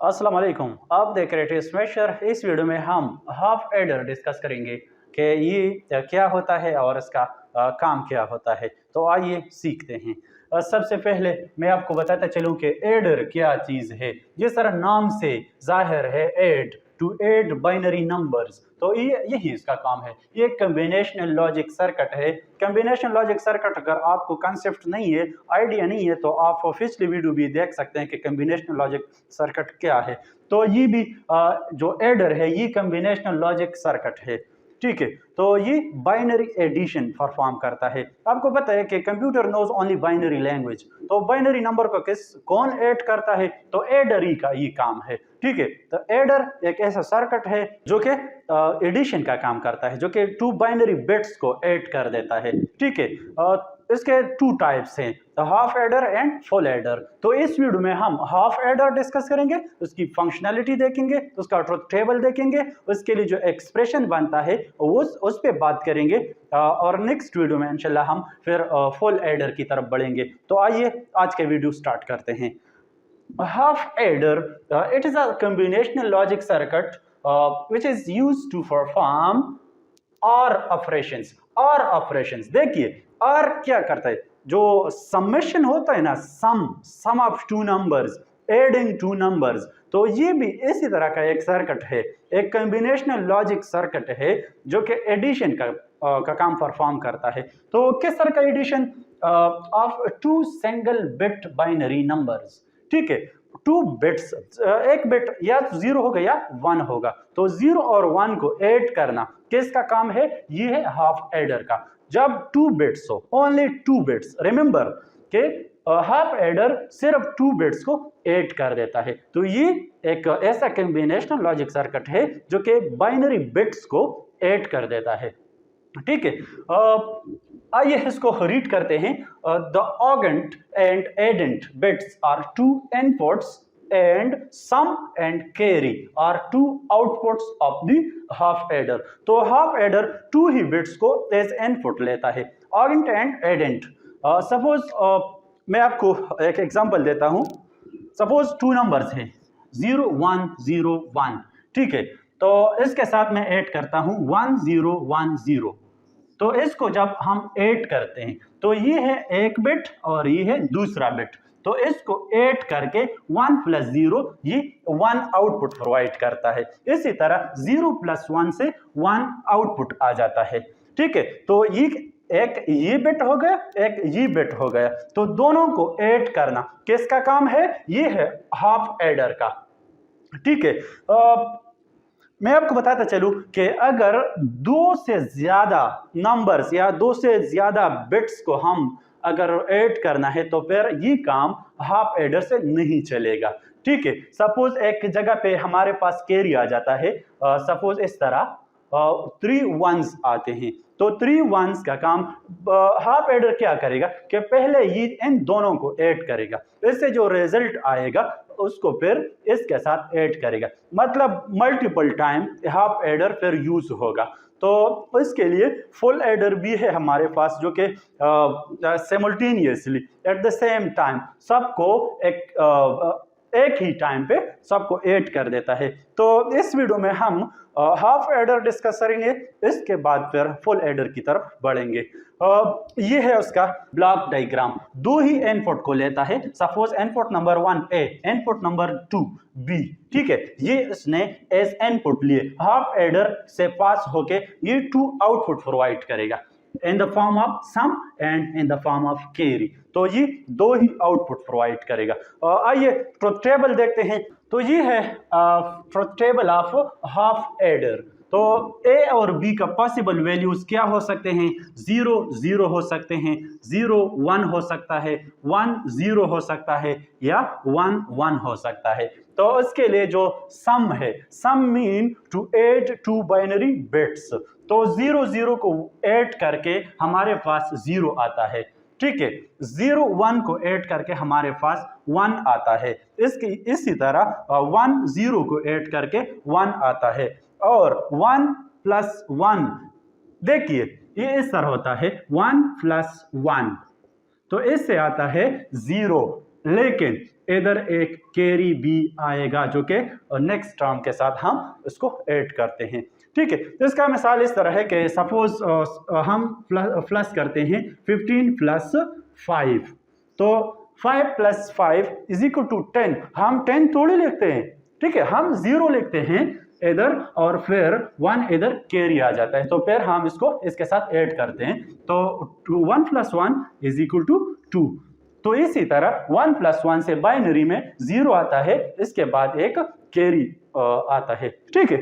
अस्सलाम वालेकुम। आप देख रहे थे स्मैशर। इस वीडियो में हम हाफ एडर डिस्कस करेंगे कि ये क्या होता है और इसका काम क्या होता है। तो आइए सीखते हैं। सबसे पहले मैं आपको बताता चलूं कि एडर क्या चीज़ है। जिस तरह नाम से जाहिर है, add to add binary numbers, तो ये यही इसका काम है। ये कम्बिनेशनल लॉजिक सर्किट है। कम्बिनेशनल लॉजिक सर्किट अगर आपको कंसेप्ट नहीं है, आइडिया नहीं है, तो आप पिछली वीडियो भी देख सकते हैं कि कम्बिनेशनल लॉजिक सर्किट क्या है। तो ये भी जो एडर है ये कम्बिनेशनल लॉजिक सर्किट है। ठीक है, तो ये बाइनरी एडिशन परफॉर्म करता है। आपको पता है कि computer knows only binary language, तो बाइनरी नंबर को कौन ऐड करता है, तो एडर ही का ये काम है। ठीक है, तो एडर एक ऐसा सर्किट है जो कि एडिशन का काम करता है, जो कि टू बाइनरी बिट्स को ऐड कर देता है। ठीक है, इसके टू टाइप्स हैं, half adder and full adder. तो इस वीडियो में हम हाफ एडर डिस्कस करेंगे, उसकी फंक्शनैलिटी देखेंगे, उसका ट्रुथ टेबल देखेंगे, उसके लिए जो एक्सप्रेशन बनता है उस पे बात करेंगे। और नेक्स्ट वीडियो में इंशाल्लाह हम फिर फुल एडर की तरफ बढ़ेंगे। तो आइए आज के वीडियो स्टार्ट करते हैं। Half adder, it is a combinational logic circuit which is used to perform OR operations। OR operations देखिए OR क्या करता है, जो समेशन होता है ना, sum of two numbers, adding two numbers, तो ये भी इसी तरह का एक सर्किट है, एक कॉम्बिनेशनल लॉजिक सर्किट है जो कि एडिशन का काम परफॉर्म करता है। तो किस तरह का addition of two single bit binary numbers. ठीक है, टू बिट्स, एक बिट या जीरो होगा या वन होगा, तो जीरो और वन को ऐड करना किसका काम है, ये है हाफ एडर का। जब टू बिट्स हो, ओनली टू बिट्स, रिमेंबर के हाफ एडर सिर्फ टू बिट्स को ऐड कर देता है। तो ये एक ऐसा कॉम्बिनेशनल लॉजिक सर्किट है जो कि बाइनरी बिट्स को ऐड कर देता है। ठीक है, आइए इसको रीड करते हैं। The augend and addend bits are two inputs and sum and carry are two outputs of the half adder. तो हाफ एडर टू ही बिट्स को एज इनपुट लेता है, ऑगेंट एंड एडेंट। सपोज मैं आपको एक एग्जांपल देता हूं। सपोज टू नंबर्स हैं 0 1 0 1। ठीक है, तो इसके साथ मैं ऐड करता हूं 1 0 1 0। तो इसको जब हम ऐड करते हैं तो ये है एक बिट और ये है दूसरा बिट, तो इसको ऐड करके 1 + 0 ये 1 आउटपुट प्रोवाइड करता है। इसी तरह 0 + 1 से 1 आउटपुट आ जाता है। ठीक है, तो ये एक ये बिट हो गया, एक ये बिट हो गया, तो दोनों को ऐड करना किसका काम है, ये है हाफ एडर का। ठीक है, मैं आपको बताता चलूं कि अगर दो से ज्यादा नंबर्स या दो से ज्यादा बिट्स को हम अगर ऐड करना है तो फिर ये काम हाफ एडर से नहीं चलेगा। ठीक है, सपोज एक जगह पे हमारे पास कैरी आ जाता है, सपोज इस तरह 3 1s आते हैं, तो 3 1s का काम हाफ एडर क्या करेगा कि पहले ये इन दोनों को ऐड करेगा, इससे जो रिजल्ट आएगा उसको फिर इसके साथ ऐड करेगा, मतलब मल्टीपल टाइम हाफ एडर फिर यूज होगा। तो इसके लिए फुल एडर भी है हमारे पास, जो कि सिमुल्टेनियसली एट द सेम टाइम सबको एक ही टाइम पे सबको ऐड कर देता है। तो इस वीडियो में हम हाफ एडर डिस्कस करेंगे, इसके बाद फिर फुल एडर की तरफ बढ़ेंगे। ये है उसका ब्लॉक डायग्राम, दो ही इनपुट को लेता है। Suppose input number 1 A, input number 2 B. ठीक है, ये इसने एज इनपुट लिए, हाफ एडर से पास होके ये 2 आउटपुट प्रोवाइड करेगा in the form of sum and in the form of carry. तो ये दो ही आउटपुट प्रोवाइड करेगा। आइए ट्रुथ टेबल देखते हैं। तो ये है truth table of half adder. तो ए और बी का पॉसिबल वैल्यूज क्या हो सकते हैं, 0 0 हो सकते हैं, 0 1 हो सकता है, 1 0 हो सकता है, या 1 1 हो सकता है। तो इसके लिए जो सम है, sum mean to add two binary bits, तो 0 0 को ऐड करके हमारे पास 0 आता है। ठीक है, 0 1 को ऐड करके हमारे पास 1 आता है। इसी तरह 1 0 को ऐड करके 1 आता है, और 1 + 1 देखिए ये इस तरह होता है, 1 + 1, तो इससे आता है 0। लेकिन इधर एक कैरी बी आएगा जो कि नेक्स्ट टर्म के साथ हम इसको ऐड करते हैं। ठीक है, तो इसका मिसाल इस तरह है कि सपोज हम प्लस करते हैं 15 प्लस 5, तो 5 प्लस 5 इज इक्वल टू 10। हम 10 थोड़ी लिखते हैं, ठीक है, हम 0 लिखते हैं इधर और फिर 1 इधर कैरी आ जाता है, तो फिर हम इसको इसके साथ ऐड करते हैं, तो 1 प्लस 1 इज इक्वल टू 2। तो इसी तरह 1 प्लस 1 से बाइनरी में 0 आता है, इसके बाद एक कैरी आता है। ठीक है,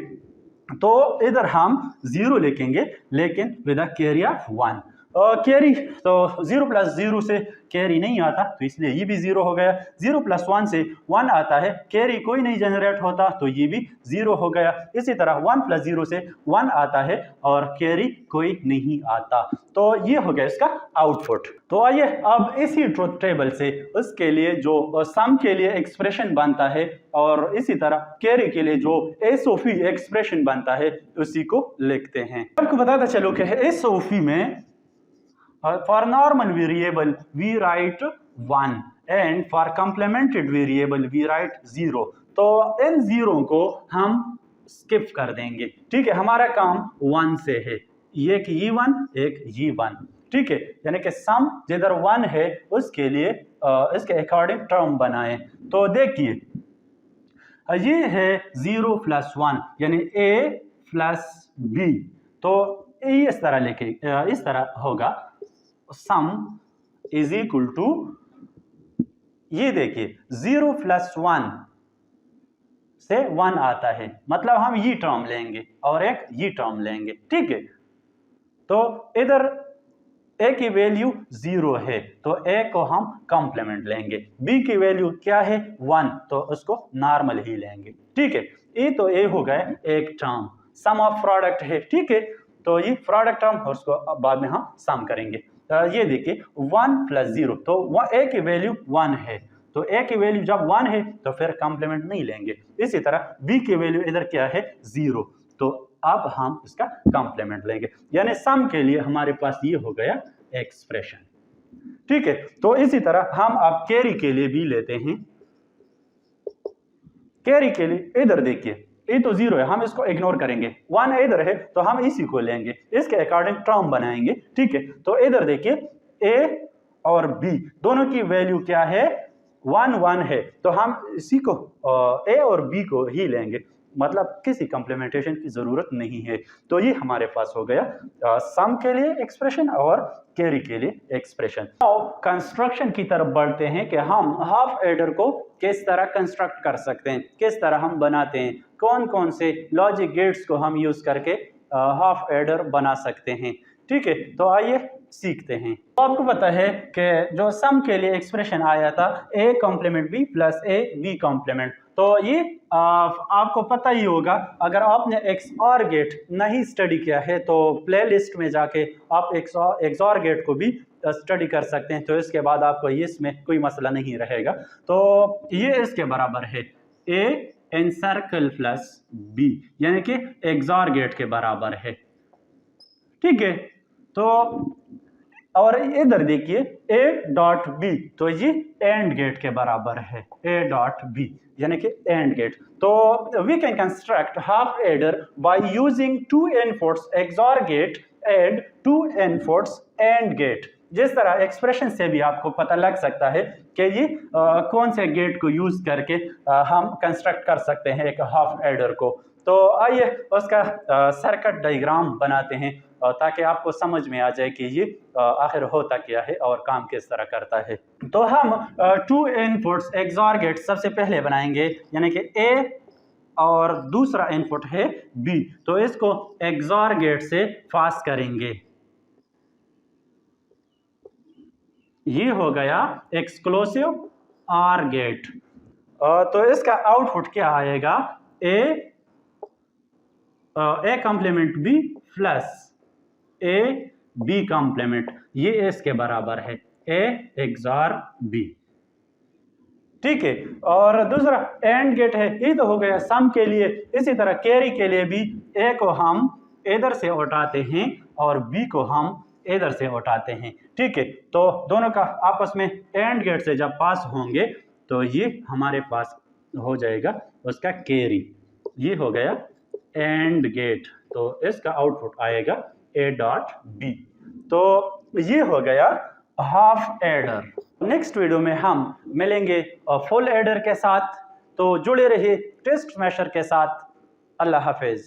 तो इधर हम 0 लिखेंगे लेकिन with a carry off 1। Carry तो 0 प्लस 0 से कैरी नहीं आता, तो इसलिए ये भी 0 हो गया। 0 प्लस 1 से 1 आता है, कैरी कोई नहीं जनरेट होता, तो ये भी 0 हो गया। इसी तरह 1 प्लस 0 से 1 आता है और कैरी कोई नहीं आता, तो ये हो गया इसका आउटपुट। तो आइए अब इसी ट्रुथ टेबल से उसके लिए जो सम के लिए एक्सप्रेशन बनता है और इसी तरह कैरी के लिए जो एसओपी एक्सप्रेशन बनता है उसी को लिखते हैं। आपको बताता चलो कि एसओपी में for normal variable we write 1 and for complemented variable we write 0। तो इन 0 को हम स्किप कर देंगे। ठीक है, हमारा काम 1 से है, एक ये 1 एक ये 1। ठीक है, यानी कि सम जिधर 1 है उसके लिए इसके अकॉर्डिंग टर्म बनाएं। तो देखिए ये है 0 प्लस 1 यानी a प्लस b, तो ये इस तरह लिखे, इस तरह होगा सम इज इक्वल टू, ये देखिए 0 प्लस 1 से 1 आता है, मतलब हम ये टर्म लेंगे और एक ये टर्म लेंगे। ठीक है, तो इधर a की वैल्यू 0 है तो a को हम कॉम्प्लीमेंट लेंगे, b की वैल्यू क्या है 1, तो उसको नॉर्मल ही लेंगे। ठीक है, ये तो a हो गया एक टर्म, सम ऑफ प्रोडक्ट है। ठीक है, तो ये प्रोडक्ट टर्म और उसको बाद में हम सम करेंगे। ये देखिए 1 प्लस 0, तो a की वैल्यू 1 है, तो a की वैल्यू जब 1 है तो फिर कॉम्प्लीमेंट नहीं लेंगे। इसी तरह b की वैल्यू इधर क्या है 0, तो अब हम इसका कॉम्प्लीमेंट लेंगे, यानी सम के लिए हमारे पास ये हो गया एक्सप्रेशन। ठीक है, तो इसी तरह हम अब कैरी के लिए भी लेते हैं। कैरी के लिए इधर देखिए ये तो 0 है, हम इसको इग्नोर करेंगे, 1 इधर है तो हम इसी को लेंगे, इसके अकॉर्डिंग टर्म बनाएंगे। ठीक है, तो इधर देखिए a और b दोनों की वैल्यू क्या है 1 1 है, तो हम इसी को a और b को ही लेंगे, मतलब किसी कॉम्प्लीमेंटेशन की जरूरत नहीं है। तो ये हमारे पास हो गया सम के लिए एक्सप्रेशन और कैरी के लिए एक्सप्रेशन। अब कंस्ट्रक्शन की तरफ बढ़ते हैं कि हम हाफ एडर को किस तरह कंस्ट्रक्ट कर सकते हैं, किस तरह हम बनाते हैं, कौन कौन से लॉजिक गेट्स को हम यूज करके हाफ एडर बना सकते हैं। ठीक है, तो आइए सीखते हैं। तो आपको पता है कि जो सम के लिए एक्सप्रेशन आया था a complement b plus a b complement, तो ये आपको पता ही होगा। अगर आपने XOR गेट नहीं स्टडी किया है तो प्लेलिस्ट में जाके आप XOR गेट को भी स्टडी कर सकते हैं, तो इसके बाद आपको ये इसमें कोई मसला नहीं रहेगा। तो ये इसके बराबर है a एनसर्कल प्लस b, यानी कि XOR गेट के बराबर है। ठीक है, तो और इधर देखिए a डॉट b, तो ये एंड गेट के बराबर है, a डॉट b यानी कि एंड गेट। तो we can construct half adder by using 2 inputs XOR gate and 2 inputs and gate. जिस तरह एक्सप्रेशन से भी आपको पता लग सकता है कि ये कौन से गेट को यूज करके हम कंस्ट्रक्ट कर सकते हैं एक हाफ एडर को। तो आइए उसका सर्किट डायग्राम बनाते हैं ताकि आपको समझ में आ जाए कि ये आखिर होता क्या है और काम किस तरह करता है। तो हम 2 इनपुट्स XOR गेट सबसे पहले बनाएंगे, यानी कि A और दूसरा इनपुट है B, तो इसको XOR गेट से पास करेंगे। ये हो गया एक्सक्लूसिव OR गेट। तो इसका आउटपुट क्या आएगा A complement B plus A B complement, ये इसके बराबर है A XOR B। ठीक है, और दूसरा एंड गेट है, ये तो हो गया सम के लिए। इसी तरह कैरी के लिए भी A को हम इधर से उठाते हैं और B को हम इधर से उठाते हैं। ठीक है, तो दोनों का आपस में एंड गेट से जब पास होंगे तो ये हमारे पास हो जाएगा उसका कैरी। ये हो गया एंड गेट, तो इसका आउटपुट आएगा A डॉट B। तो ये हो गया हाफ एडर। नेक्स्ट वीडियो में हम मिलेंगे फुल एडर के साथ। तो जुड़े रहिए टेस्ट स्मैशर के साथ। अल्लाह हाफिज।